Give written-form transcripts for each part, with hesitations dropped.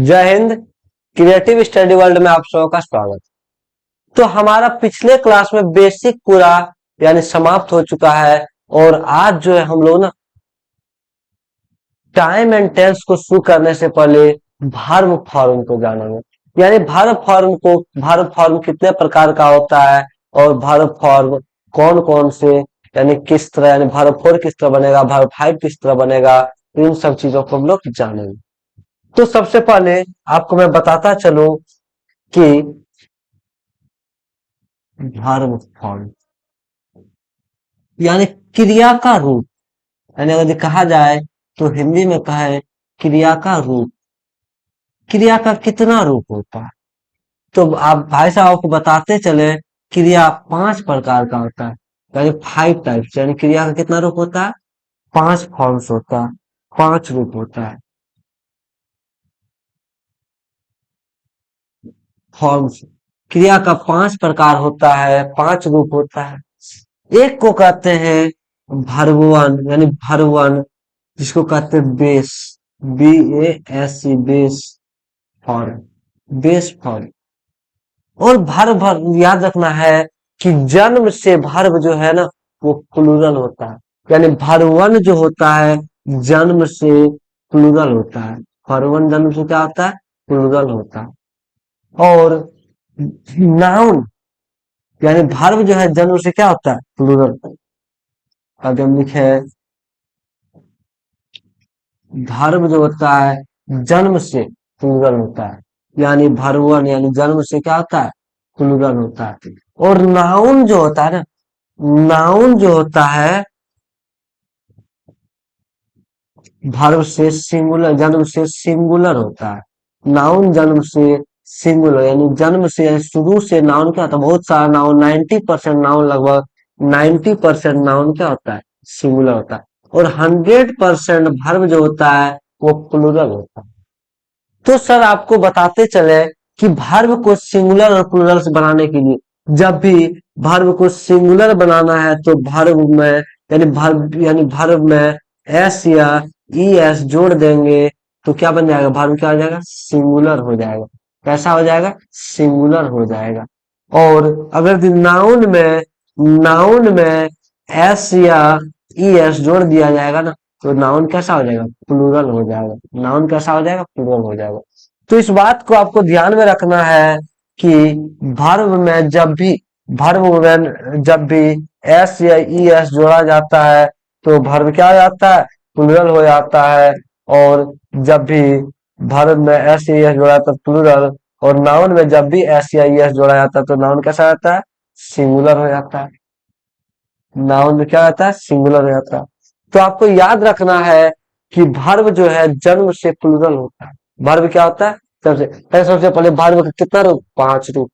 जय Hind. Creative study world में आप सबका स्वागत। तो हमारा पिछले क्लास में बेसिक पूरा यानी समाप्त हो चुका है और आज जो है हम लोग ना टाइम एंड टेंस को शुरू करने से पहले वर्ब फॉर्म को जानेंगे। यानी वर्ब फॉर्म कितने प्रकार का होता है और वर्ब फॉर्म कौन कौन से यानी किस तरह, यानी वर्ब फोर किस तरह बनेगा, वर्ब फाइव किस तरह बनेगा, इन सब चीजों को हम लोग जानेंगे। तो सबसे पहले आपको मैं बताता चलूं कि वर्ब फॉर्म यानी क्रिया का रूप, यानी अगर कहा जाए तो हिंदी में कहे क्रिया का रूप, क्रिया का कितना रूप होता है। तो आप भाई साहब आपको बताते चले, क्रिया 5 प्रकार का होता है, यानी 5 टाइप्स। यानी क्रिया का कितना रूप होता है? 5 फॉर्म्स होता है, 5 रूप होता है। फॉर्म्स क्रिया का 5 प्रकार होता है, 5 रूप होता है। एक को कहते हैं भरवन, यानी भरवन, जिसको कहते हैं base, BASE, base form, base form. और भर याद रखना है कि जन्म से भर्व जो है ना वो प्लूरल होता है। यानी भरवन जो होता है जन्म से प्लूरल होता है। भरवन जन्म से क्या होता है? प्लूरल होता है। और नाउन यानी भर्व जो है जन्म से क्या होता है? प्लूरल। अब हम लिखे भर्व जो होता है जन्म से प्लूरल होता है, यानी भरवन यानी जन्म से क्या होता है? प्लूरल होता है। और नाउन जो होता है ना, नाउन जो होता है भर्व से सिंगुलर, जन्म से सिंगुलर होता है। नाउन जन्म से सिंगुलर, यानी जन्म से यानी शुरू से नाउन क्या होता है? बहुत सारा नाउन, 90% नाउन, लगभग 90% नाउन क्या होता है? सिंगुलर होता है। और 100% भर्व जो होता है वो प्लूरल होता है। तो सर आपको बताते चले कि वर्ब को सिंगुलर और प्लूरल से बनाने के लिए, जब भी वर्ब को सिंगुलर बनाना है तो वर्ब में यानी वर्ब में एस या ई एस जोड़ देंगे तो क्या बन जाएगा? वर्ब क्या हो जाएगा? सिंगुलर हो जाएगा। कैसा हो जाएगा? सिंगुलर हो जाएगा। और अगर नाउन में एस या ई एस जोड़ दिया जाएगा ना तो नाउन कैसा हो जाएगा? प्लूरल हो जाएगा। नाउन कैसा हो जाएगा? प्लूरल हो जाएगा। तो इस बात को आपको ध्यान में रखना है कि वर्ब में जब भी एस या ई एस जोड़ा जाता है तो वर्ब क्या हो जाता है? प्लूरल हो जाता है। और जब भी वर्ब में एस या ई एस जोड़ा जाता है प्लूरल, और नाउन में जब भी एस या ई एस जोड़ा जाता है तो नाउन कैसा रहता है? सिंगुलर हो जाता है। नाउन में क्या रहता है? सिंगुलर हो जाता है। तो आपको याद रखना है कि वर्ब जो है जन्म से प्लूरल होता है। वर्ब क्या होता है? सबसे पहले वर्ब का कितना रूप? 5 रूप।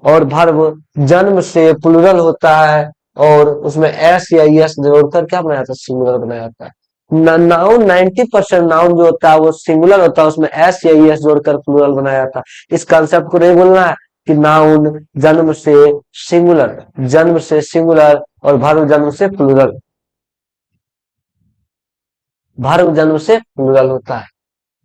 और वर्ब जन्म से प्लूरल होता है और उसमें एस या यस जोड़कर क्या बनाया जाता है? सिंगुलर बनाया जाता है। नाउन 90% नाउन जो होता है वो सिंगुलर होता है, उसमें एस या यस जोड़कर प्लूरल बनाया जाता है। इस कॉन्सेप्ट को नहीं बोलना है कि नाउन जन्म से सिंगुलर और वर्ब जन्म से प्लूरल होता है।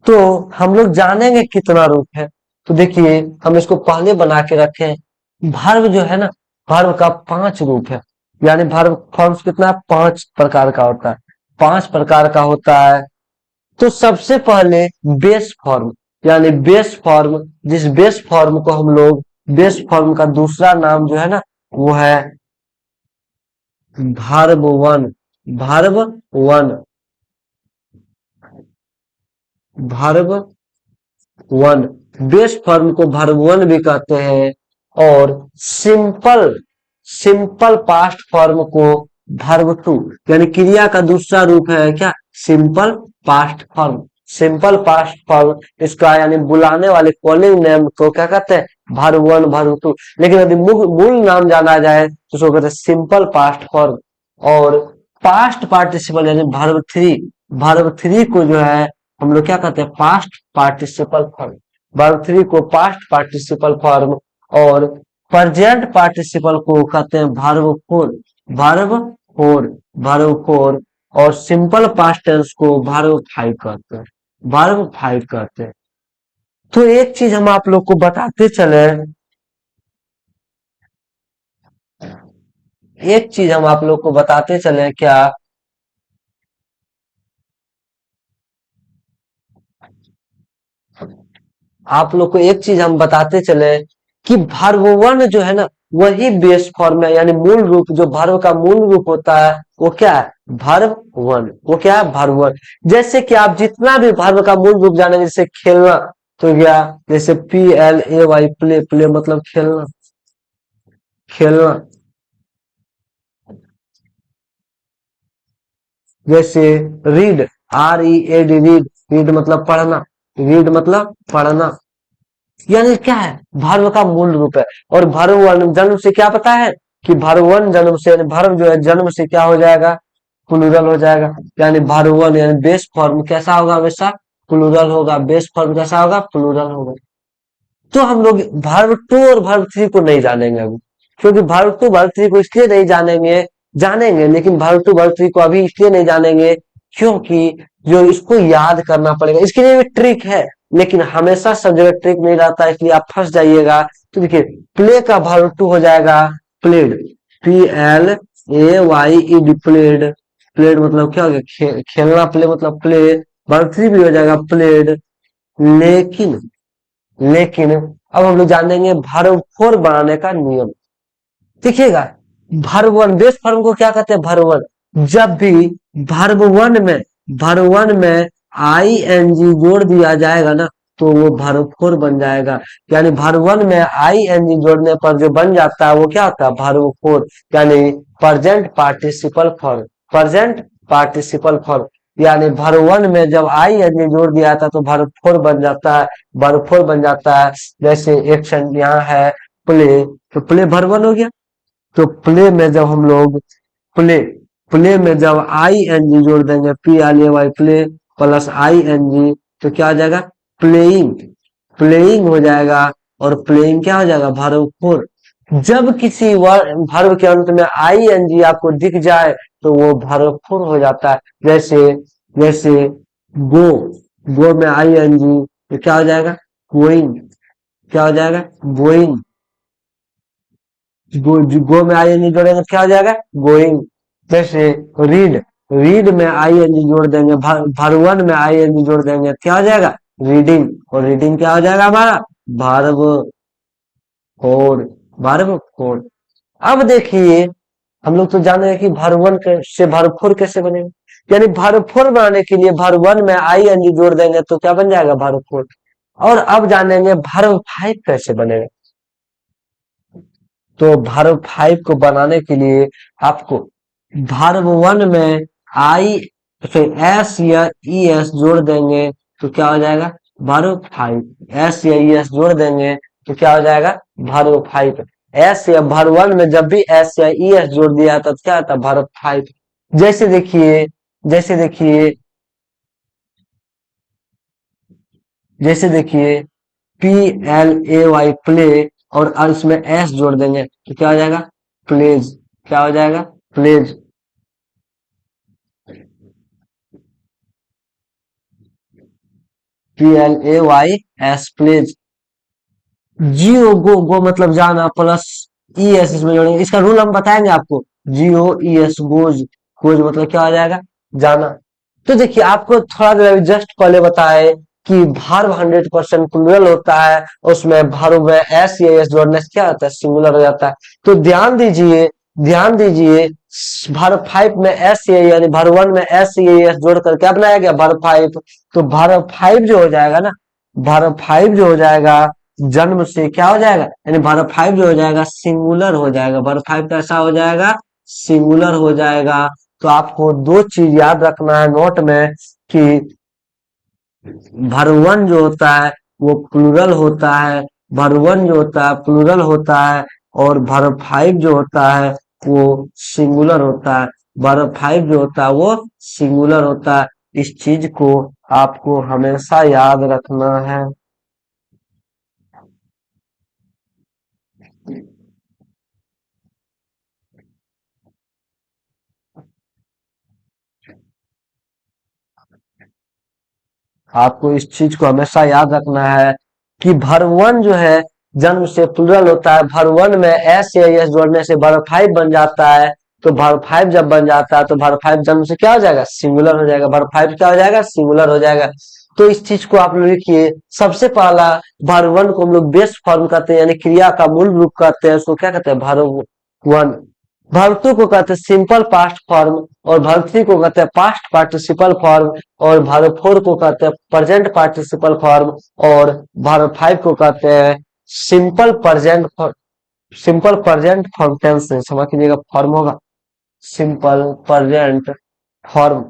तो हम लोग जानेंगे कितना रूप है। तो देखिए हम इसको पहले बना के रखें। वर्ब जो है ना, वर्ब का 5 रूप है। यानी वर्ब फॉर्म्स कितना है? 5 प्रकार का होता है। 5 प्रकार का होता है। तो सबसे पहले बेस फॉर्म, यानी बेस फॉर्म, जिस बेस फॉर्म को हम लोग, बेस फॉर्म का दूसरा नाम जो है ना वो है verb one. Verb one, verb one, base form को वर्ब वन भी कहते हैं। और सिंपल सिंपल पास्ट फॉर्म को वर्ब टू, यानी क्रिया का दूसरा रूप है क्या? Simple past form. Simple past form इसका यानी बुलाने वाले कॉलिंग नेम को क्या कहते हैं? Verb one, verb two. लेकिन यदि मूल नाम जाना जाए तो उसको कहते हैं सिंपल पास्ट फॉर्म। और पास्ट पार्टिसिपल यानी वर्ब थ्री को जो है हम लोग क्या कहते हैं? Past participle form. Verb three को पास्ट पार्टिसिपल फॉर्म। और प्रेजेंट पार्टिसिपल को कहते हैं verb four. Verb four, verb four. और सिंपल पास्ट टेंस को वर्ब फाइव कहते हैं। वर्ब फाइव कहते हैं। तो एक चीज हम आप लोग को बताते चले, एक चीज हम आप लोग को बताते चले क्या, आप लोग को एक चीज हम बताते चले कि भर्व वन जो है ना, वही बेस फॉर्म है, यानी मूल रूप, जो भर्व का मूल रूप होता है वो क्या है, भर्व वन। वो क्या है, भर्व वन। जैसे कि आप जितना भी भर्व का मूल रूप जानेंगे, जैसे खेलना तो गया, जैसे PLAY प्ले, प्ले मतलब खेलना, खेलना। जैसे रीड, READ रीड, रीड मतलब पढ़ना, रीड मतलब पढ़ना। यानी क्या है, भर्व का मूल रूप है। और भर्व वन जन्म से क्या पता है कि भर्व वन जन्म से, यानी भर्व जो है जन्म से क्या हो जाएगा, प्लूरल हो जाएगा। यानी भर्व वन यानी बेस फॉर्म कैसा होगा, हमेशा प्लूरल होगा। बेस फॉर्म कैसा होगा, प्लूरल होगा। तो हम लोग वर्ब टू और वर्ब थ्री को नहीं जानेंगे अभी, क्योंकि वर्ब टू वर्ब थ्री को इसलिए नहीं जानेंगे, जानेंगे लेकिन वर्ब टू वर्ब थ्री को अभी इसलिए नहीं जानेंगे क्योंकि जो इसको याद करना पड़ेगा, इसके लिए भी ट्रिक है, लेकिन हमेशा सब जगह ट्रिक नहीं रहता, इसलिए आप फंस जाइएगा। तो देखिए, प्ले का वर्ब टू हो जाएगा प्लेड, PLAYED प्लेड। प्लेड मतलब क्या हो गया, खेलना। प्ले मतलब प्ले। वर्ब थ्री भी हो जाएगा प्लेड। लेकिन, लेकिन अब हम लोग जानेंगे वर्ब फोर बनाने का नियम। देखिएगा, वर्ब वन बेस फॉर्म को क्या कहते हैं, वर्ब वन। जब भी वर्ब वन में, वर्ब वन में ING जोड़ दिया जाएगा ना, तो वो वर्ब फोर बन जाएगा। यानी वर्ब वन में ING जोड़ने पर जो बन जाता है वो क्या होता है, वर्ब फोर। यानी present participle form, present participle form. यानी वर्ब वन में जब ING जोड़ दिया था तो वर्ब फोर बन जाता है, वर्ब फोर बन जाता है। जैसे एक्शन यहाँ है प्ले, तो प्ले वर्ब वन हो गया। तो प्ले में जब हम लोग, प्ले, प्ले में जब ING जोड़ देंगे, PLAY प्ले प्लस ING, तो क्या हो जाएगा, प्लेइंग, प्लेइंग हो जाएगा। और प्लेइंग क्या हो जाएगा, वर्ब फोर। जब किसी वर्ब के अंत में ING आपको दिख जाए तो वो वर्ब फोर हो जाता है। जैसे, जैसे गो, गो में ING, तो क्या हो जाएगा, गोइंग, क्या हो जाएगा, गोइंग। गो में ING जोड़ेंगे तो क्या हो जाएगा, गोइंग। जैसे रीड, रीड में ING जोड़ देंगे, भरवन में ING जोड़ देंगे तो क्या हो जाएगा, रीडिंग। और रीडिंग क्या हो जाएगा हमारा, वर्ब फोर, वर्ब फोर। अब देखिए, हम लोग तो जाने हैं कि भरवन से वर्ब फोर कैसे बनेगा। यानी वर्ब फोर बनाने के लिए भरवन में ING जोड़ देंगे तो क्या बन जाएगा, वर्ब फोर। और अब जानेंगे वर्ब फाइव कैसे बनेगा। तो वर्ब फाइव को बनाने के लिए आपको वर्ब वन में आई, फिर एस या ई एस जोड़ देंगे तो क्या हो जाएगा, वर्ब फाइव। एस या ई एस जोड़ देंगे तो क्या हो जाएगा, वर्ब फाइव। एस या वर्ब वन में जब भी एस या ई एस जोड़ दिया तब क्या आता है, वर्ब फाइव। जैसे देखिए, जैसे देखिए, जैसे देखिए PLAY प्ले, और इसमें एस जोड़ देंगे तो क्या हो जाएगा, प्लेज, क्या हो जाएगा, प्लेज। PLAYS plays. जियो, गो, गो मतलब जाना, प्लस ES इसमें जोड़ेंगे। इसका रूल हम बताएंगे आपको, GOES गोज, गोज मतलब क्या हो जाएगा, जाना। तो देखिए, आपको थोड़ा देर जस्ट पहले बताए कि वर्ब 100% प्लूरल होता है, उसमें वर्ब में एस या एस जोड़ने से क्या होता है, सिंगुलर हो जाता है। तो ध्यान दीजिए, ध्यान दीजिए, वर्ब फाइव में एस या यानी वर्ब वन में एस या एस जोड़कर क्या बनाया गया, वर्ब फाइव। तो वर्ब फाइव जो हो जाएगा ना, वर्ब फाइव जो हो जाएगा जन्म से क्या हो जाएगा, यानी वर्ब फाइव जो हो जाएगा सिंगुलर हो जाएगा। वर्ब फाइव कैसा हो जाएगा, सिंगुलर हो जाएगा। तो आपको दो चीज याद रखना है नोट में कि वर्ब जो होता है वो प्लूरल होता है, वर्ब जो होता है प्लूरल होता है। और वर्ब फाइव जो होता है वो सिंगुलर होता है। वर्ब फाइव जो होता है वो सिंगुलर होता है। इस चीज को आपको हमेशा याद रखना है। आपको इस चीज को हमेशा याद रखना है कि वर्ब वन जो है जन्म से प्लूरल होता है। वर्ब वन में एस या एस जोड़ने से वर्ब फाइव बन जाता है। तो वर्ब फाइव जब बन जाता है तो वर्ब फाइव जन्म से क्या हो जाएगा, सिंगुलर हो जाएगा। वर्ब फाइव क्या हो जाएगा, सिंगुलर हो जाएगा। तो इस चीज को आप लोग लिखिए। सबसे पहला वर्ब वन को हम लोग बेस फॉर्म कहते हैं, यानी क्रिया का मूल रूप कहते हैं। उसको क्या कहते हैं, वर्ब वन। वर्ब टू को कहते हैं सिंपल पास्ट फॉर्म, और वर्ब थ्री को कहते हैं पास्ट पार्टिसिपल फॉर्म, और वर्ब फोर को कहते हैं प्रेजेंट पार्टिसिपल फॉर्म, और वर्ब फाइव को कहते हैं simple present, simple present form tense से क्षमा कीजिएगा, फॉर्म होगा simple present form,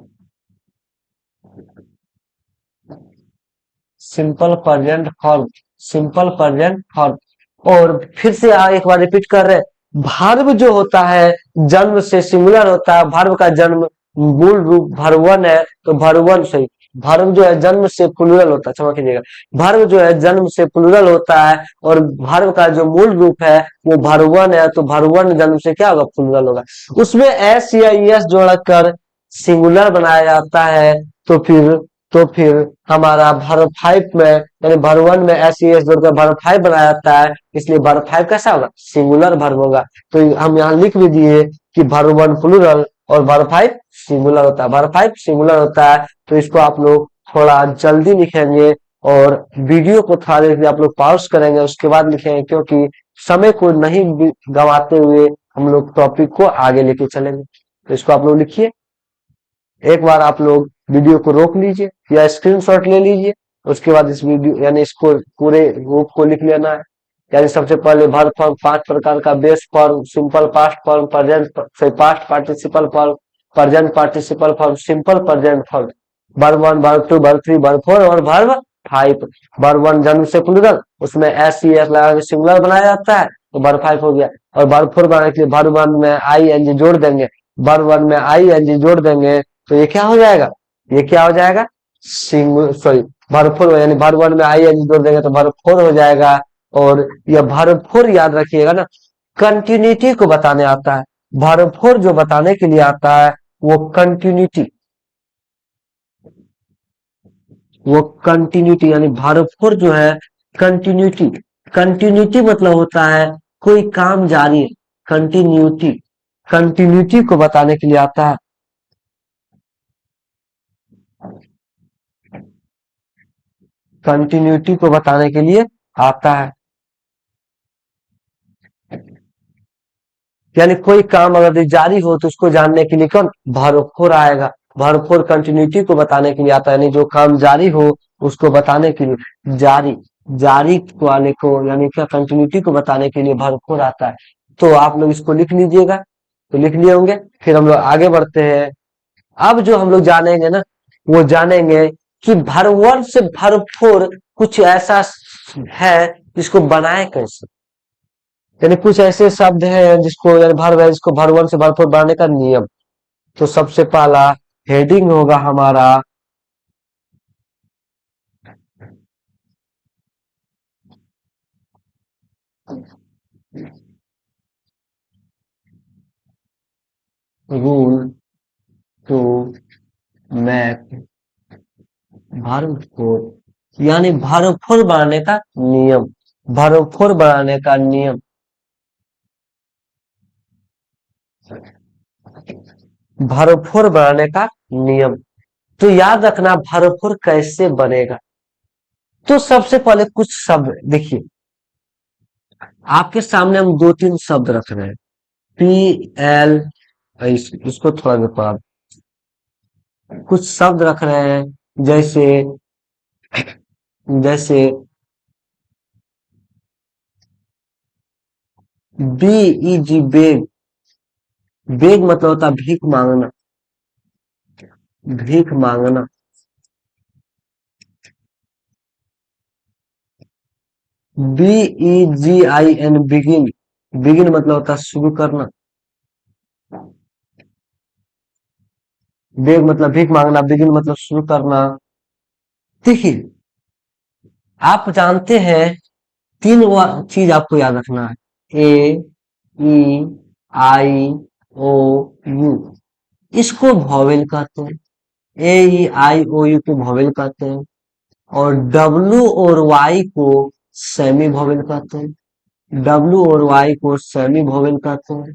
simple present form, simple present form. और फिर से एक बार रिपीट कर रहे हैं, वर्ब जो होता है जन्म से सिंगुलर होता है। वर्ब का जन्म मूल रूप वर्ब वन है, तो वर्ब वन सही। वर्ब जो है जन्म से प्लूरल होता है, क्षमा कीजिएगा, वर्ब जो है जन्म से प्लूरल होता है, और वर्ब का जो मूल रूप है वो वर्ब वन है, तो वर्ब वन जन्म से क्या होगा, प्लूरल होगा। उसमें एस या एस जोड़कर सिंगुलर बनाया जाता है। तो फिर तो फिर हमारा वर्ब फाइव में, यानी वर्ब वन में एस एस जोड़कर वर्ब फाइव बनाया जाता है, इसलिए वर्ब फाइव कैसा होगा, सिंगुलर वर्ब होगा। तो हम यहाँ लिख भी दिए कि वर्ब वन प्लूरल और वर्ब फाइव सिंगुलर होता है, वर्ब फाइव सिंगुलर होता है। तो इसको आप लोग थोड़ा जल्दी लिखेंगे, और वीडियो को थोड़ा देर आप लोग पॉज करेंगे, उसके बाद लिखेंगे, क्योंकि समय को नहीं गंवाते हुए हम लोग टॉपिक को आगे लेके चलेंगे। तो इसको आप लोग लिखिए। एक बार आप लोग वीडियो को रोक लीजिए या स्क्रीनशॉट ले लीजिए, उसके बाद इस वीडियो यानी इसको पूरे ग्रुप को लिख लेना है। यानी सबसे पहले वर्ब फॉर्म 5 प्रकार का, base form, simple past form, present past participle form, present participle form, simple present form, verb one, verb two, verb three, verb four और वर्ब फाइव। वर्ब वन जन्म से प्लूरल, उसमें एस सी एस लगा के singular बनाया जाता है, तो वर्ब फाइव हो गया। और वर्ब फोर बनाने के लिए वर्ब वन में आई एन जी जोड़ देंगे, वर्ब वन में आई एन जी जोड़ देंगे, तो ये क्या हो जाएगा, ये क्या हो जाएगा, सिंगुलर, सॉरी वर्ब फोर, यानी वर्ब वन में आई एन जी जोड़ देंगे तो वर्ब फोर हो जाएगा। और यह वर्ब फोर याद रखिएगा ना, कंटिन्यूटी को बताने आता है। वर्ब फोर जो बताने के लिए आता है वो कंटिन्यूटी, वो कंटिन्यूटी, यानी वर्ब फोर जो है कंटिन्यूटी। कंटिन्यूटी मतलब होता है कोई काम जारी है, कंटिन्यूटी, कंटिन्यूटी को बताने के लिए आता है। कंटिन्यूटी को बताने के लिए आता है, यानी कोई काम अगर जारी हो तो उसको जानने के लिए कौन, वर्ब फोर आएगा। वर्ब फोर कंटिन्यूटी को बताने के लिए आता है, यानी जो काम जारी हो उसको बताने के लिए, जारी, जारी वाले को, यानी क्या, कंटिन्यूटी को बताने के लिए वर्ब फोर आता है। तो आप लोग इसको लिख लीजिएगा, तो लिख लिए होंगे। फिर हम लोग आगे बढ़ते हैं। अब जो हम लोग जानेंगे ना, वो जानेंगे कि वर्ब वन से वर्ब फोर कुछ ऐसा है जिसको बनाए कैसे, यानी कुछ ऐसे शब्द हैं जिसको, यानी वर्ब है जिसको वर्ब वन से वर्ब फोर बनाने का नियम। तो सबसे पहला हेडिंग होगा हमारा rule to make verb four, यानी वर्ब फोर बनाने का नियम, वर्ब फोर बनाने का नियम, वर्ब फोर बनाने का नियम। तो याद रखना वर्ब फोर कैसे बनेगा। तो सबसे पहले कुछ शब्द देखिए, आपके सामने हम दो तीन शब्द रख रहे हैं, पी एल, इसको थोड़ा व्यापार, कुछ शब्द रख रहे हैं, जैसे जैसे B E G, beg, beg मतलब होता है भीख मांगना, भीख मांगना। B E G I N, begin, begin मतलब होता है शुरू करना, बेग मतलब भीख मांगना, बिगिन मतलब शुरू करना। देखिए, आप जानते हैं तीन चीज आपको याद रखना है, ए ई आई ओ यू, इसको वॉवेल कहते हैं, ए ई आई ओ यू को वॉवेल कहते हैं। और डब्लू और वाई को सेमी वोवेल कहते हैं, डब्ल्यू और वाई को सेमी वोवेल कहते हैं।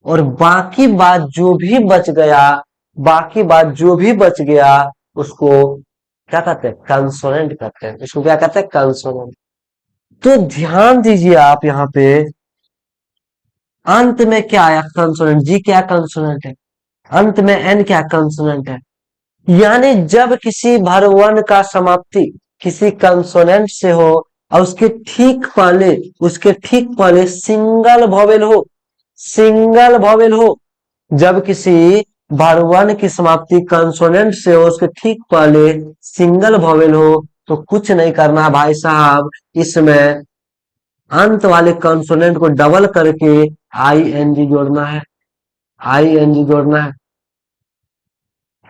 और बाकी बात जो भी बच गया, बाकी बात जो भी बच गया उसको क्या कहते हैं, कंसोनेंट कहते हैं। इसको क्या कहते हैं, कंसोनेंट। तो ध्यान दीजिए आप यहाँ पे अंत में क्या आया, कंसोनेंट। जी क्या कंसोनेंट है, अंत में एन क्या कंसोनेंट है। यानी जब किसी भरवर्ण का समाप्ति किसी कंसोनेंट से हो और उसके ठीक पहले सिंगल वोवेल हो, सिंगल वोवेल हो। जब किसी भरवर्ण की समाप्ति कंसोनेंट से हो, उसके ठीक पहले सिंगल वोवेल हो, तो कुछ नहीं करना भाई साहब, इसमें अंत वाले कंसोनेंट को डबल करके आई एन जी जोड़ना है, आई एन जी जोड़ना है,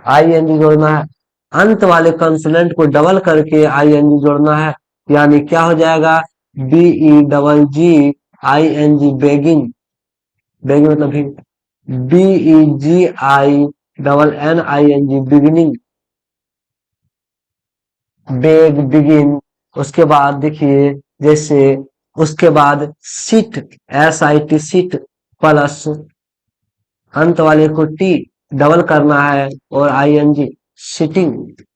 आई एन जी जोड़ना है। अंत वाले कंसोनेंट को डबल करके आई एन जी जोड़ना है। यानी क्या हो जाएगा, B E double G I N G, begin. Begin मतलब भी B E G I double N I N G, beginning, beg, begin. उसके बाद देखिए, जैसे उसके बाद sit, S I T, sit plus अंत वाले को टी डबल करना है और I N G, sitting,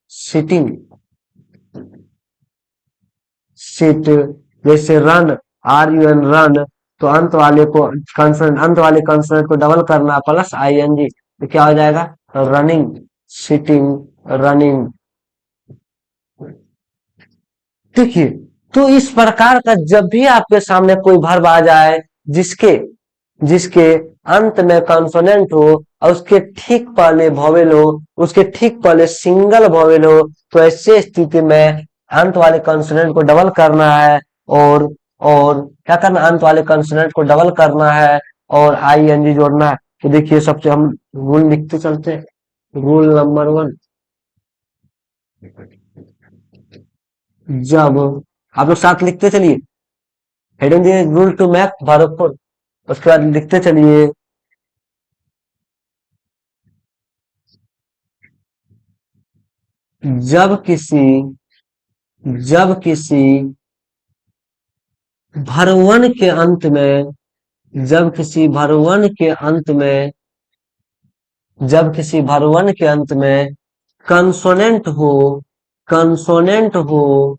sitting, sit. जैसे run, R U N, run, तो अंत वाले को कंसोनेंट, अंत वाले कंसोनेंट को डबल करना प्लस आई एन जी, तो क्या हो जाएगा, रनिंग, सिटिंग, रनिंग। देखिए, तो इस प्रकार का जब भी आपके सामने कोई वर्ब आ जाए जिसके जिसके अंत में कंसोनेंट हो और उसके ठीक पहले वोवेल हो, उसके ठीक पहले सिंगल वोवेल हो, तो ऐसे स्थिति में अंत वाले कंसोनेंट को डबल करना है और क्या करना, अंत वाले कंसोनेंट को डबल करना है और आई एन जी जोड़ना है। तो देखिए, सबसे हम रूल लिखते चलते हैं। रूल नंबर 1, जब आप लोग साथ लिखते चलिए, हेडिंग दिए रूल टू मैक भरतपुर, उसके बाद लिखते चलिए, जब किसी जब किसी भरवन के अंत में जब किसी भरवन के अंत में जब किसी भरवन के अंत में कंसोनेंट हो, कंसोनेंट हो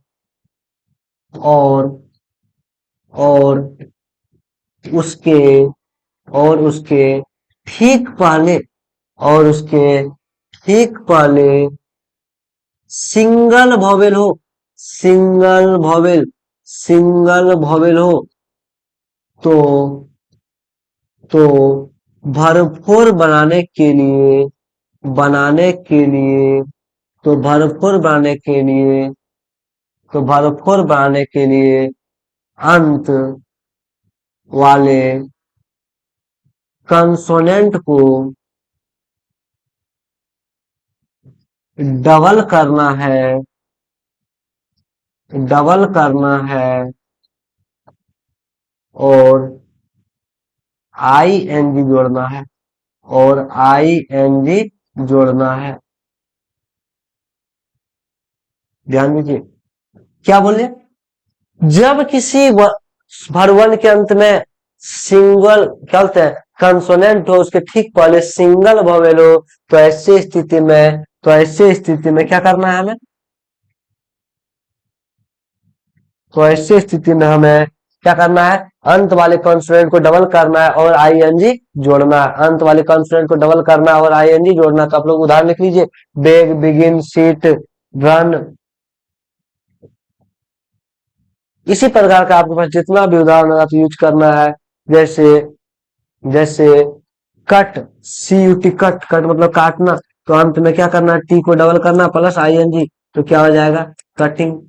और और उसके और उसके ठीक पहले और उसके ठीक पहले सिंगल वोवेल हो, सिंगल वोवेल, सिंगल वोवेल हो, तो तो भरपूर बनाने के लिए तो भरपूर बनाने के लिए तो भरपूर बनाने के लिए अंत वाले कंसोनेंट को डबल करना है, डबल करना है और आई एन जी जोड़ना है, और आई एन जी जोड़ना है। ध्यान दीजिए, क्या बोले, जब किसी भरवन के अंत में सिंगल क्या बोलते हैं, कंसोनेंट हो, उसके ठीक पहले सिंगल वोवेल हो, तो ऐसे स्थिति में क्या करना है हमें, तो ऐसे स्थिति में हमें क्या करना है, अंत वाले कॉन्सोनेंट को डबल करना है और आईएनजी जोड़ना है, अंत वाले कॉन्सोनेंट को डबल करना है और आईएनजी जोड़ना है। तो आप लोग उदाहरण लिख लीजिए, बेग, बिगिन, सीट, रन। इसी प्रकार का आपके पास जितना भी उदाहरण आप यूज करना है, जैसे जैसे cut, C U T, cut, cut मतलब काटना, तो अंत में क्या करना है, टी को डबल करना प्लस आईएनजी, तो क्या हो जाएगा, कटिंग।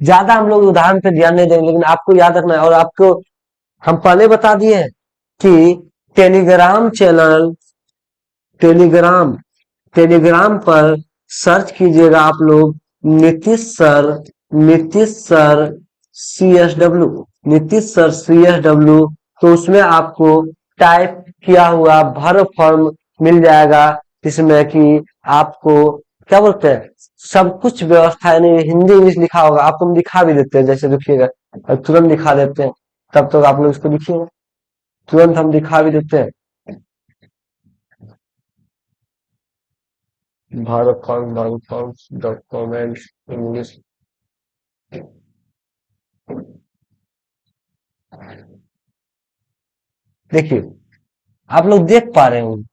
ज्यादा हम लोग उदाहरण पे ध्यान नहीं देंगे, लेकिन आपको याद रखना है। और आपको हम पहले बता दिए हैं कि टेलीग्राम चैनल, टेलीग्राम टेलीग्राम पर सर्च कीजिएगा आप लोग, Nitish sir, Nitish sir CSW, Nitish sir CSW। तो उसमें आपको टाइप किया हुआ वर्ब फॉर्म मिल जाएगा, जिसमें कि आपको क्या बोलते हैं, सब कुछ व्यवस्था, यानी हिंदी इंग्लिश लिखा होगा, आपको हम दिखा भी देते हैं, जैसे देखिएगा, अब तुरंत दिखा देते हैं, तब तक आप लोग इसको लिखिएगा, तुरंत हम दिखा भी देते हैं। Bharat document English. देखिए, आप लोग देख पा रहे होंगे,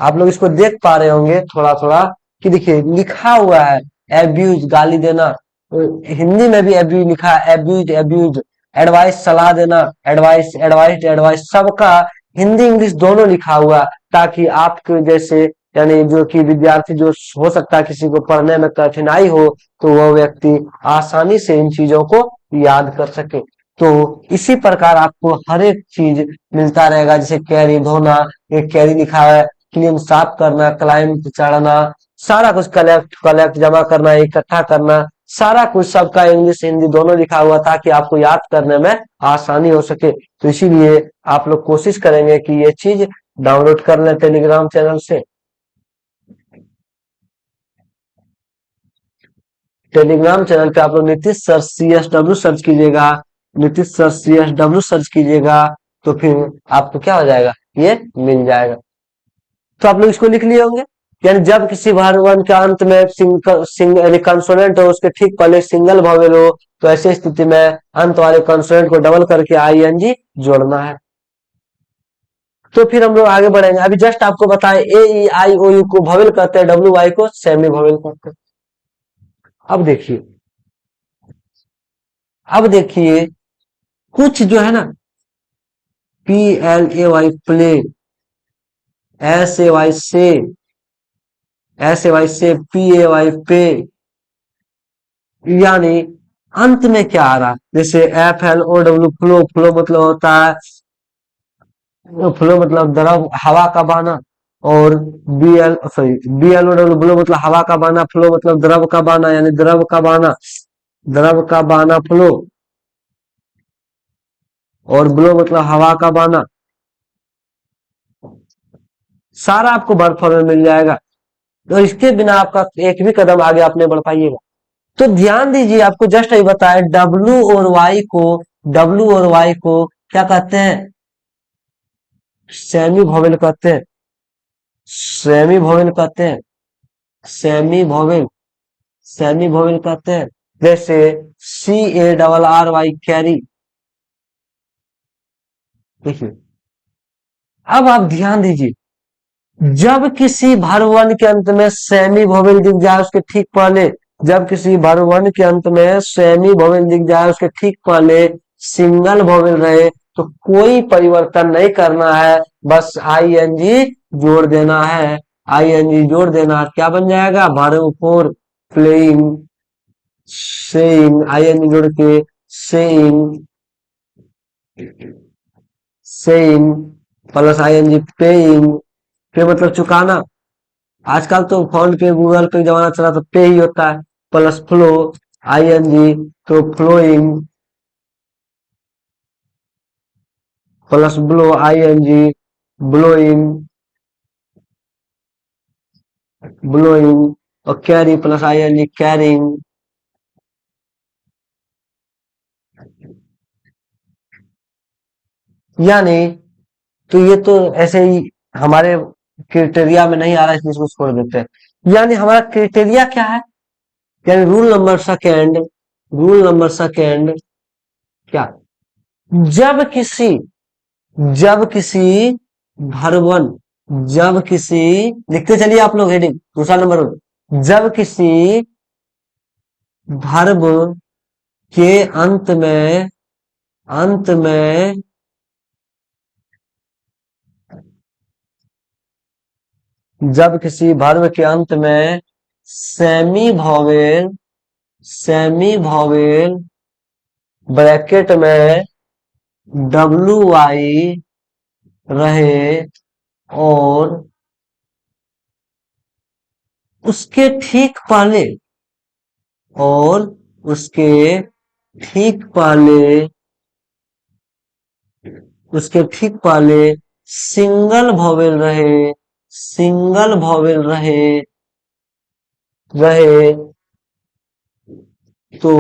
आप लोग इसको देख पा रहे होंगे थोड़ा थोड़ा, कि देखिए लिखा हुआ है एब्यूज, गाली देना, हिंदी में भी एब्यूज लिखा है, एब्यूज एब्यूज, एडवाइस सलाह देना, एडवाइस एडवाइस एडवाइस, सबका हिंदी इंग्लिश दोनों लिखा हुआ, ताकि आपके जैसे, यानी जो कि विद्यार्थी, जो हो सकता है किसी को पढ़ने में कठिनाई हो, तो वह व्यक्ति आसानी से इन चीजों को याद कर सके। तो इसी प्रकार आपको हर एक चीज मिलता रहेगा, जैसे कैरी धोना, एक कैरी लिखा है, क्लीन साफ करना, क्लाइंट चढ़ना, सारा कुछ, कलेक्ट कलेक्ट जमा करना, इकट्ठा करना, सारा कुछ सबका इंग्लिश हिंदी दोनों लिखा हुआ, ताकि आपको याद करने में आसानी हो सके। तो इसीलिए आप लोग कोशिश करेंगे कि ये चीज डाउनलोड कर लें टेलीग्राम चैनल से। टेलीग्राम चैनल पे आप लोग नीतीश सर CSW सर्च कीजिएगा, नीतीश सर CSW सर्च कीजिएगा, तो फिर आपको क्या हो जाएगा, ये मिल जाएगा। तो आप लोग इसको लिख लिए होंगे, यानी जब किसी वर्ड के अंत में यानी कंसोनेंट हो, उसके ठीक पहले सिंगल वॉवेल हो, तो ऐसी स्थिति में अंत वाले कंसोनेंट को डबल करके ING जोड़ना है। तो फिर हम लोग आगे बढ़ेंगे, अभी जस्ट आपको बताएं AEIOU को वॉवेल कहते हैं, WY को सेमी वॉवेल कहते हैं। अब देखिए, अब देखिए, कुछ जो है ना, PLAY प्ले, SAY से, SAY से, PAY पे, यानी अंत में क्या आ रहा है, जैसे FLOW फ्लो, फ्लो मतलब होता है, फ्लो मतलब द्रव, हवा का बहाना, और BLOW ब्लो मतलब हवा का बहाना, फ्लो मतलब द्रव का बहाना, यानी द्रव का बहाना, द्रव का बहाना फ्लो, और ब्लो मतलब हवा का बहाना, सारा आपको वर्ड फॉर्म में मिल जाएगा। तो इसके बिना आपका एक भी कदम आगे आप नहीं बढ़ पाइएगा। तो ध्यान दीजिए, आपको जस्ट अभी बताया, डब्लू और वाई को क्या कहते हैं, सेमी वोवेल कहते हैं, सेमी वोवेल कहते हैं, सेमी वोवेल, सेमी वोवेल कहते हैं। जैसे CARRY कैरी। देखिए, अब आप ध्यान दीजिए, जब किसी भरवन के अंत में सेमी वोवेल दिख जाए उसके ठीक पहले, जब किसी भरवन के अंत में सेमी वोवेल दिख जाए उसके ठीक पहले सिंगल वोवेल रहे, तो कोई परिवर्तन नहीं करना है, बस ING जोड़ देना है, ING जोड़ देना है, क्या बन जाएगा, भरव फोर, प्लेइंग, सेइंग, ING जोड़ के saying, saying plus ING paying, पे मतलब चुकाना, आजकल तो फोन पे गूगल पे जमाना चला, तो पे ही होता है, प्लस फ्लो, ING, तो flowing, plus blow, ING, blowing, blowing, और कैरी प्लस ING, कैरिंग। यानी, तो ये तो ऐसे ही हमारे क्राइटेरिया में नहीं आ रहा, इसलिए इसको छोड़ देते हैं। यानी हमारा क्राइटेरिया क्या है, यानी रूल नंबर सेकेंड क्या, जब किसी, जब किसी भरवन, जब किसी, लिखते चलिए आप लोग हेडिंग, दूसरा नंबर, जब किसी भर्व के अंत में जब किसी भर्व के अंत में semi vowel, semi vowel bracket में WY रहे, और उसके ठीक पहले, और उसके ठीक पहले, उसके ठीक पहले सिंगल वॉवेल रहे, सिंगल वॉवेल रहे रहे तो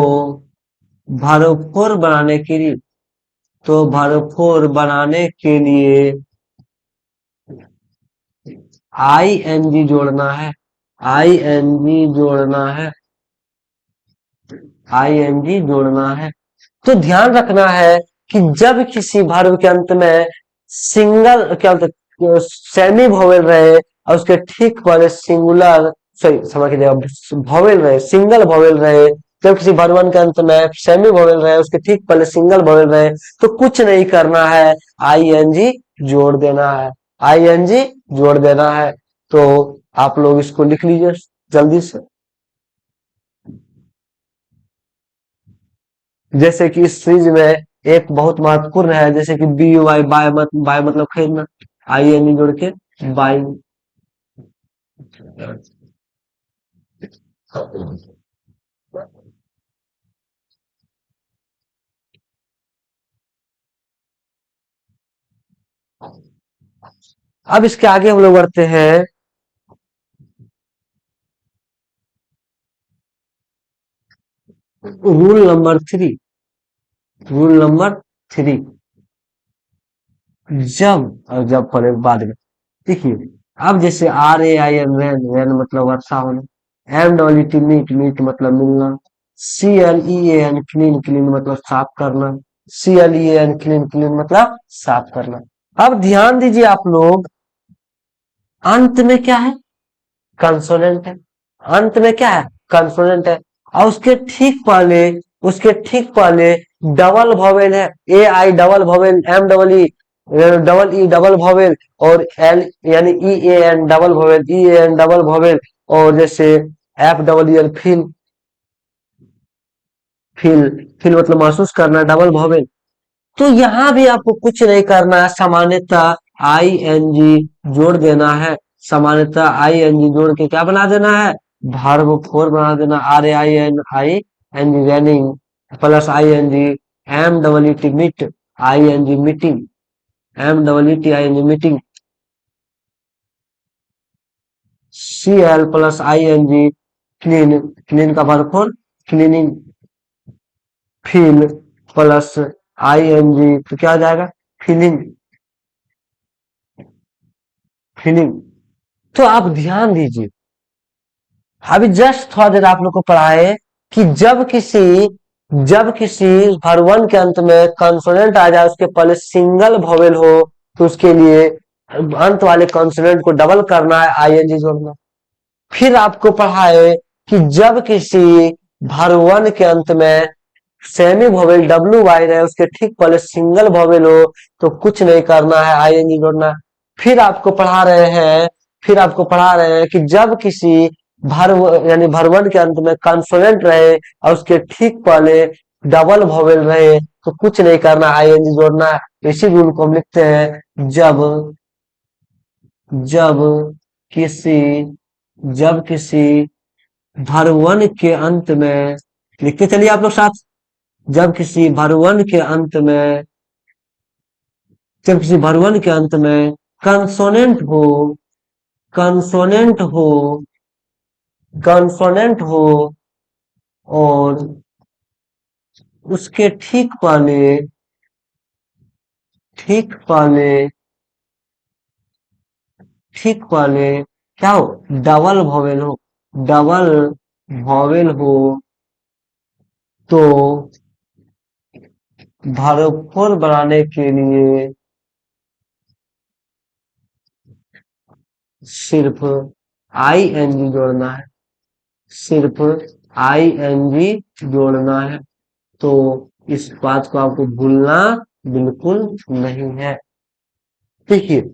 भरपूर बनाने के लिए भरपूर बनाने के लिए आई एन जी जोड़ना है। आई एन जी जोड़ना है। आई एन जी जोड़ना है। तो ध्यान रखना है कि जब किसी वर्ब के अंत में सिंगल क्या बोलते सेमी वोवेल रहे और उसके ठीक पहले सिंगुलर सॉरी समझ लीजिए वोवेल रहे, सिंगल वोवेल रहे, जब किसी वर्ब के अंत में सेमी वोवेल रहे उसके ठीक पहले सिंगल वोवेल रहे तो कुछ नहीं करना है, आई एन जी जोड़ देना है। आई एन जी जोड़ देना है। तो आप लोग इसको लिख लीजिए जल्दी से। जैसे कि इस सीरीज में एक बहुत महत्वपूर्ण है, जैसे कि बी यू आई बाय मतलब खरीदना, आई एन ई जोड़ के बाई। अब इसके आगे हम लोग बढ़ते हैं। Rule number 3। रूल नंबर 3, जब पढ़े बाद में देखिए। अब जैसे आर ए आई एन रैन, रैन मतलब वर्षा होना, M W T meet, meet मतलब मिलना, C L E N clean, clean मतलब साफ करना, C L E N clean, clean मतलब साफ करना। अब ध्यान दीजिए आप लोग, अंत में क्या है, कंसोनेंट है। अंत में क्या है, कंसोनेंट है। और उसके ठीक पहले डबल वॉवेल है, A I double vowel, M double E double E double vowel, और एल यानी E A N double vowel, E A N double vowel, और जैसे F double E L feel, feel feel मतलब महसूस करना, double vowel. तो यहाँ भी आपको कुछ नहीं करना है, सामान्यतः आई एन जी जोड़ देना है। सामान्यतः आई एन जी जोड़ के क्या बना देना है, वर्ब फोर बना देना, R A I N G running, plus I N G M double E T meet, I N G meeting, M double E T I N G meeting, C L plus I N G clean, clean का verb form cleaning, feel plus I N G तो क्या आ जाएगा, feeling, feeling. तो आप ध्यान दीजिए, अभी just थोड़ा देर आप लोग को पढ़ाए कि जब किसी वर्ब के अंत में कंसोनेंट आ जाए, उसके पहले सिंगल वोवेल हो, तो उसके लिए अंत वाले कंसोनेंट को डबल करना है, आईएनजी जोड़ना। फिर आपको पढ़ाए कि जब किसी वर्ब के अंत में सेमी वोवेल डब्ल्यू वाई रहे, उसके ठीक पहले सिंगल वोवेल हो, तो कुछ नहीं करना है, आईएनजी जोड़ना। फिर आपको पढ़ा रहे हैं फिर आपको पढ़ा रहे हैं कि जब किसी भर यानी भरवन के अंत में कंसोनेंट रहे और उसके ठीक पहले डबल वोवेल रहे, तो कुछ नहीं करना, आईएनजी जोड़ना है। इसी रूल को हम लिखते हैं, जब किसी जब किसी भरवन के अंत में, लिखते चलिए आप लोग साथ, जब किसी भरवन के अंत में जब किसी भरवन के अंत में कंसोनेंट हो कंसोनेंट हो कंसोनेंट हो और उसके ठीक पहले ठीक पहले क्या हो, डबल वॉवेल हो तो भरपूर बनाने के लिए सिर्फ आई एन जी जोड़ना है, सिर्फ आई एन जी जोड़ना है। तो इस बात को आपको भूलना बिल्कुल नहीं है। देखिए,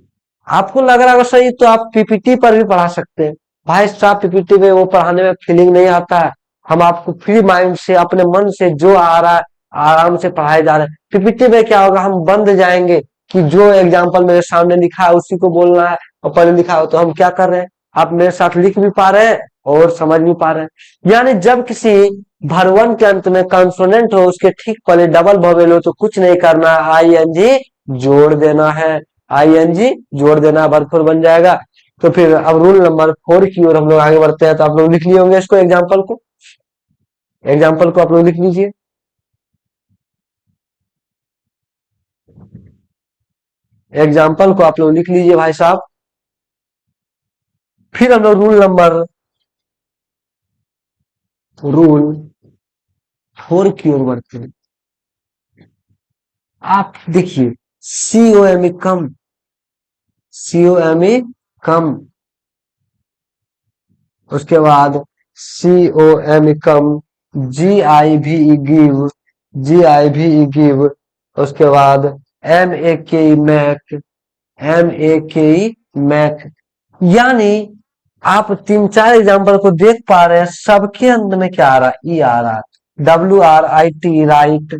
आपको लग रहा होगा सही, तो आप पीपीटी पर भी पढ़ा सकते हैं। भाई साहब पीपीटी में वो पढ़ाने में फीलिंग नहीं आता है, हम आपको फ्री माइंड से अपने मन से जो आ रहा है आराम से पढ़ाए जा रहे हैं। पीपीटी में क्या होगा, हम बंद जाएंगे कि जो एग्जाम्पल मेरे सामने लिखा है उसी को बोलना है, और पहले लिखा हो तो हम क्या कर रहे हैं, आप मेरे साथ लिख भी पा रहे हैं और समझ भी पा रहे हैं। यानी जब किसी भरवन के अंत में कंसोनेंट हो, उसके ठीक पहले डबल वोवेल हो, तो कुछ नहीं करना, आई एन जी जोड़ देना है, आईएनजी जोड़ देना, भरपूर बन जाएगा। तो फिर अब रूल नंबर 4 की ओर हम लोग आगे बढ़ते हैं। तो आप लोग लिख लिए होंगे इसको, एग्जाम्पल को आप लोग लिख लीजिए। एग्जाम्पल को आप लोग लिख लीजिए भाई साहब। फिर हम लोग रूल 4 की ओर बढ़ते हैं। आप देखिए, COME कम, COME कम, उसके बाद COME कम, GIVE गिव, GIVE गिव, उसके बाद MAKE मैक, MAKE मैक। यानी आप 3-4 एग्जाम्पल को देख पा रहे हैं, सबके अंत में क्या आ रहा है? ई आ रहा है। WRIT write,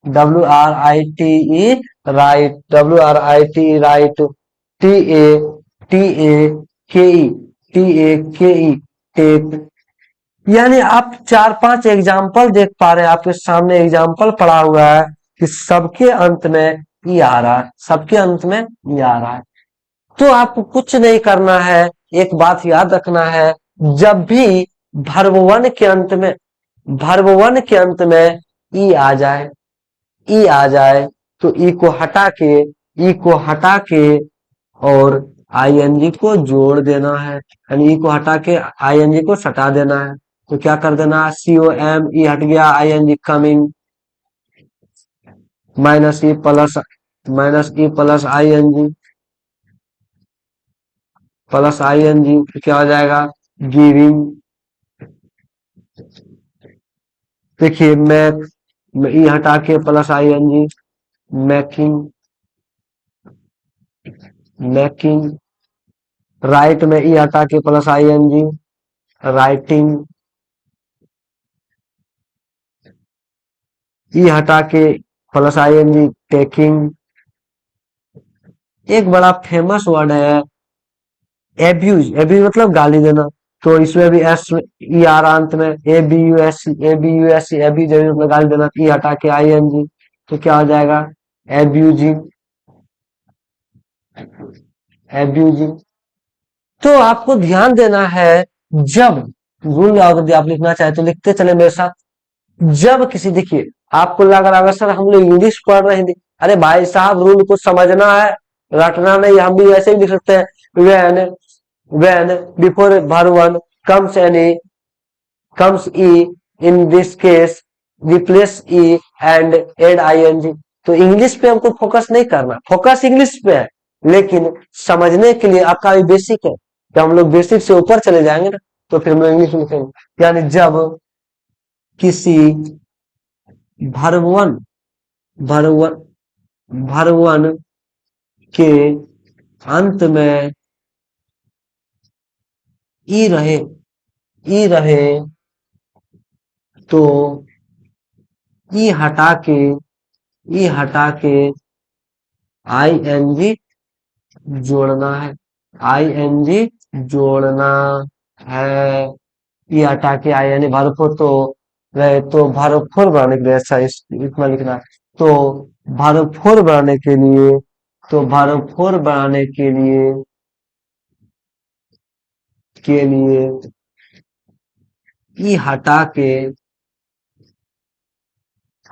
WRITE write, WRIT write, TA, TAKE, TAKE take. यानी आप 4-5 एग्जाम्पल देख पा रहे हैं, आपके सामने एग्जाम्पल पड़ा हुआ है कि सबके अंत में ई आ रहा है, सबके अंत में ई आ रहा है। तो आपको कुछ नहीं करना है, एक बात याद रखना है, जब भी वर्ब वन के अंत में, ई आ जाए, ई आ जाए, तो ई को हटा के, ई को हटा के और आईएनजी को जोड़ देना है, यानी ई को हटा के आईएनजी को सटा देना है। तो क्या कर देना? COM, ई हट गया, ING coming, minus E plus ING, plus ING, क्या हो जाएगा? गिविंग। देखिए मैक, ई हटा के plus ING, making, making. Write में ई हटा के प्लस आईएनजी, राइटिंग। ई हटा के प्लस आईएनजी, टेकिंग। एक बड़ा फेमस वर्ड है एब्यूज, एब्यूज मतलब गाली देना। तो इसमें भी एस ई आर अंत में, ABUS, एब्यूज मतलब गाली देना, ई हटा के आईएनजी, तो क्या हो जाएगा? Abusing, abusing. तो आपको ध्यान देना है, जब रूल अगर आप लिखना चाहे तो लिखते चले मेरे साथ। जब किसी, देखिए आपको लग रहा है सर हम लोग इंग्लिश पढ़ रहे हैं, अरे भाई साहब रूल को समझना है, रटना नहीं। हम भी ऐसे ही लिख सकते हैं, when, before verb one comes e, in this case replace e and add ing। तो इंग्लिश पे हमको फोकस नहीं करना, फोकस इंग्लिश पे है, लेकिन समझने के लिए आपका भी बेसिक है, तो हम लोग बेसिक से ऊपर चले जाएंगे ना, तो फिर हम लोग इंग्लिश में लिखेंगे। यानी जब किसी भरवन, भरवन, भरवन के अंत में ई रहे, ई रहे, तो ई हटा के, ई हटा के आईएनजी जोड़ना है, आईएनजी जोड़ना है। ई हटा के आईएनजी भरपूर तो रहे, तो भरपूर बनाने के लिए, अच्छा इतना लिखना है। तो भरपूर बनाने के लिए, तो भरपूर बनाने के लिए ई हटा के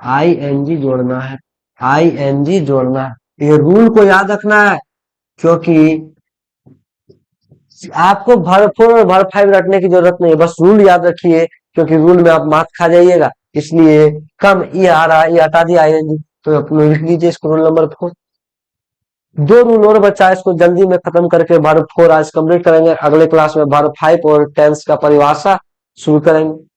आईएनजी जोड़ना है, आईएनजी जोड़ना है। ये रूल को याद रखना है, क्योंकि आपको भरपूर और भर फाइव रटने की जरूरत नहीं है, बस रूल याद रखिए, क्योंकि रूल में आप मात खा जाइएगा। इसलिए कम ई आ रहा है, ये हटा दिया आईएनजी, तो अपने लिख लीजिए इसको, रूल नंबर 4। दो रूल और बचा है, इसको जल्दी में खत्म करके वर्ब 4 आज कंप्लीट करेंगे। अगले क्लास में वर्ब 5 और टेंस का परिभाषा शुरू करेंगे।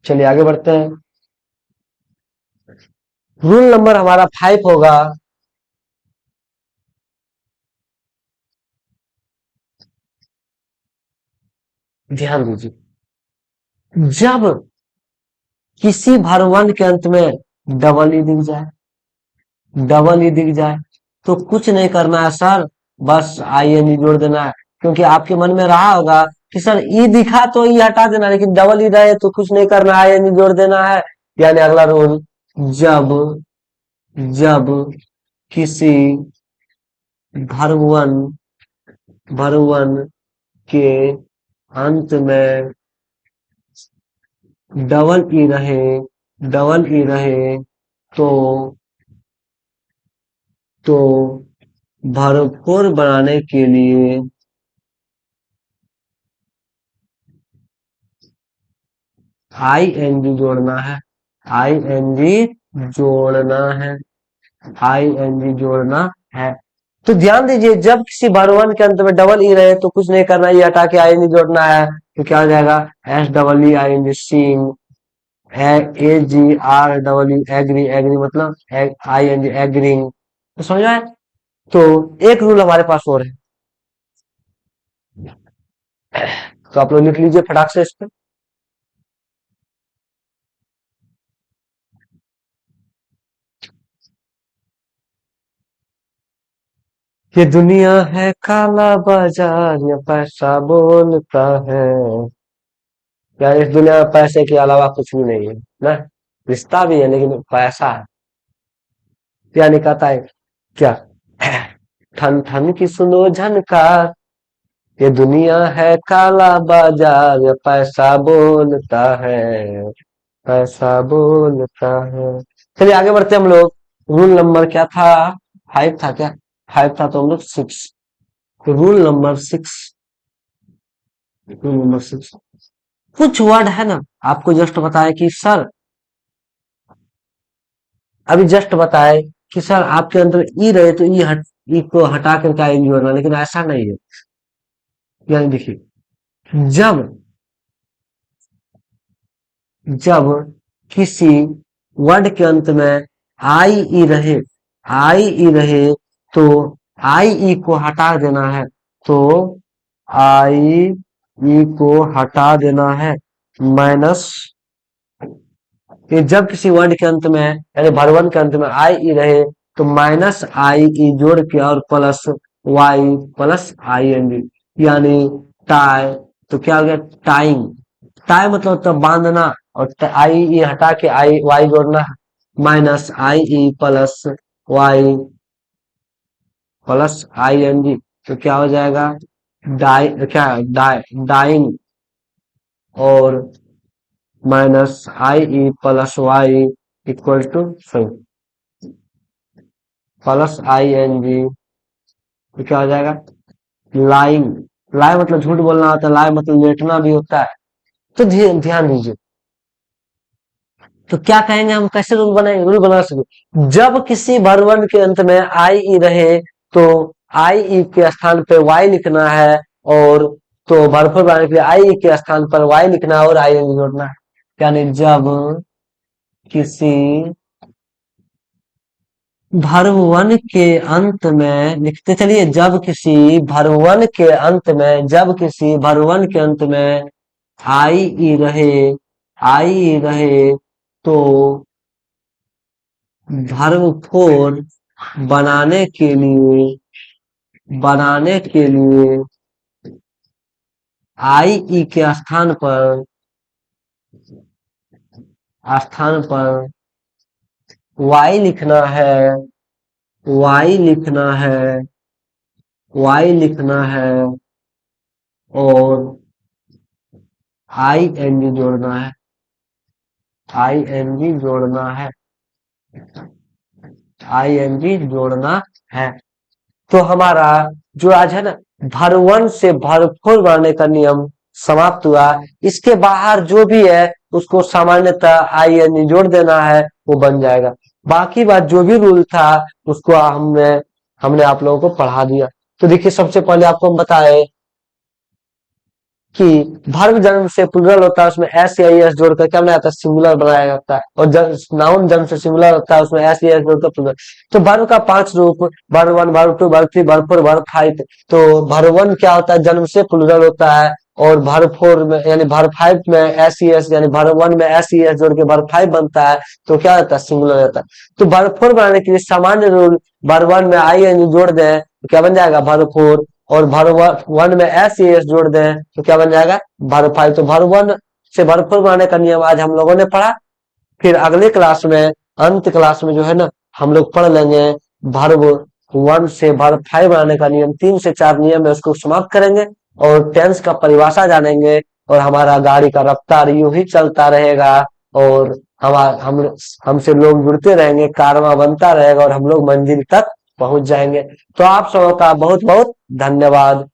चलिए आगे बढ़ते हैं। रूल नंबर हमारा 5 होगा, ध्यान दीजिए, जब किसी भर वन के अंत में डबल ई दिख जाए, डबल ई दिख जाए तो कुछ नहीं करना है सर, बस आई एन जी जोड़ देना है। क्योंकि आपके मन में रहा होगा कि सर ई दिखा तो ई हटा देना, लेकिन डबल ई रहे तो कुछ नहीं करना, आई एन जी जोड़ देना है। यानी अगला रूल, जब जब किसी भर वन के अंत में डबल ई रहे तो तो भरपूर बनाने के लिए आई एन जी जोड़ना है, आई एन जी जोड़ना है, आई एन जी जोड़ना है। तो ध्यान दीजिए, जब किसी भर वन के अंत में डबल ई रहे तो कुछ नहीं करना, ये हटा के आई एन जी जोड़ना है। तो क्या हो जाएगा, S double E I N G, seeing, A G R double E, agree, agree मतलब आई एन जी, एग्रीइंग। तो समझ में आया? तो एक रूल हमारे पास और है, तो आप लोग लिख लीजिए फटाक से इस पे। ये दुनिया है काला बाजार, या पैसा बोलता है। यार इस दुनिया में पैसे के अलावा कुछ भी नहीं है ना, रिश्ता भी है लेकिन पैसा है। यानी कहता है क्या, ठन ठन की सुनो झनकार, ये दुनिया है काला बाजार, या पैसा बोलता है, पैसा बोलता है। चलिए आगे बढ़ते हैं हम लोग। रूल नंबर क्या था, 5 था क्या, 5 था तो हम लोग 6, तो रूल नंबर 6, रूल नंबर 6, कुछ वर्ड है ना आपको जस्ट बताया कि सर, अभी जस्ट बताए कि सर आपके अंदर ई रहे तो ई को हटा कर क्या इन जोड़ना, लेकिन ऐसा नहीं है। यानी देखिए, जब जब किसी वर्ड के अंत में आई ई रहे, आई ई रहे तो आई ई को हटा देना है, तो आई ई को हटा देना है, माइनस, कि जब किसी वर्ड के अंत में यानी भरवन के अंत में आई ई रहे तो माइनस आई ई जोड़ के और plus Y plus I N D, यानी टाई। तो क्या हो गया, टाइम, टाई मतलब तो बांधना, और आई ई हटा के आई वाई जोड़ना, minus I E plus I N G. तो क्या हो जाएगा, डाई, क्या डाइन, और minus I E plus Y equal to plus I N G. तो क्या हो जाएगा, लाइंग, लाई मतलब झूठ बोलना होता है, लाई मतलब लेटना भी होता है। तो ध्यान दीजिए, तो क्या कहेंगे हम, कैसे रूल बनाएंगे, रूल बना सके, जब किसी भरवन के अंत में आई ई रहे तो आई ई के स्थान पे वाई लिखना है, और तो भरपूर बनाने के लिए आई ई के स्थान पर वाई लिखना है और आई एन जोड़ना है। यानी जब किसी भरवन के अंत में लिखते चलिए, जब किसी भरवन के अंत में, जब किसी भरवन के अंत में आई ई रहे, आई ई रहे तो भरपूर बनाने के लिए, बनाने के लिए आई ई के स्थान पर वाई लिखना है, वाई लिखना है, वाई लिखना है, और आई एन जी जोड़ना है, आई एन जी जोड़ना है, आई एन जी जोड़ना है। तो हमारा जो आज है ना भरवन से भरपूर बनाने का नियम समाप्त हुआ। इसके बाहर जो भी है उसको सामान्यतः आई एन जी जोड़ देना है, वो बन जाएगा। बाकी बात जो भी रूल था उसको हमने हमने आप लोगों को पढ़ा दिया। तो देखिए, सबसे पहले आपको हम बताए कि वर्ब जन्म से प्लूरल होता है, उसमें एस या एस जोड़कर क्या बनाया जाता है, सिंगुलर बनाया जाता है। और नाउन जन्म से सिंगुलर होता है, उसमें एस या एस जोड़कर प्लूरल। तो वर्ब का 5 रूप, verb 1, verb 2, verb 3, verb 4, verb 5। तो वर्ब 1 क्या होता है, जन्म से प्लूरल होता है, और वर्ब 4 में यानी वर्ब 5 में एस ई एस यानी वर्ब 1 में एस ई एस जोड़ के वर्ब 5 बनता है, तो क्या होता है, सिंगुलर होता है। तो वर्ब 4 बनाने के लिए सामान्य रूल, वर्ब 1 में आई एन जी जोड़ दें तो क्या बन जाएगा, वर्ब 4, और वर्ब 1 में एस ई एस जोड़ दें तो क्या बन जाएगा, वर्ब 5। तो वर्ब 1 से वर्ब 4 बनाने का नियम आज हम लोगों ने पढ़ा। फिर अगले क्लास में, अंत क्लास में जो है ना, हम लोग पढ़ लेंगे वर्ब 1 से वर्ब 5 बनाने का नियम, 3 से 4 नियम है, उसको समाप्त करेंगे और टेंस का परिभाषा जानेंगे, और हमारा गाड़ी का रफ्तार यूं ही चलता रहेगा, और हम हमसे लोग जुड़ते रहेंगे, कारवां बनता रहेगा और हम लोग मंजिल तक पहुंच जाएंगे। तो आप सबका बहुत बहुत धन्यवाद।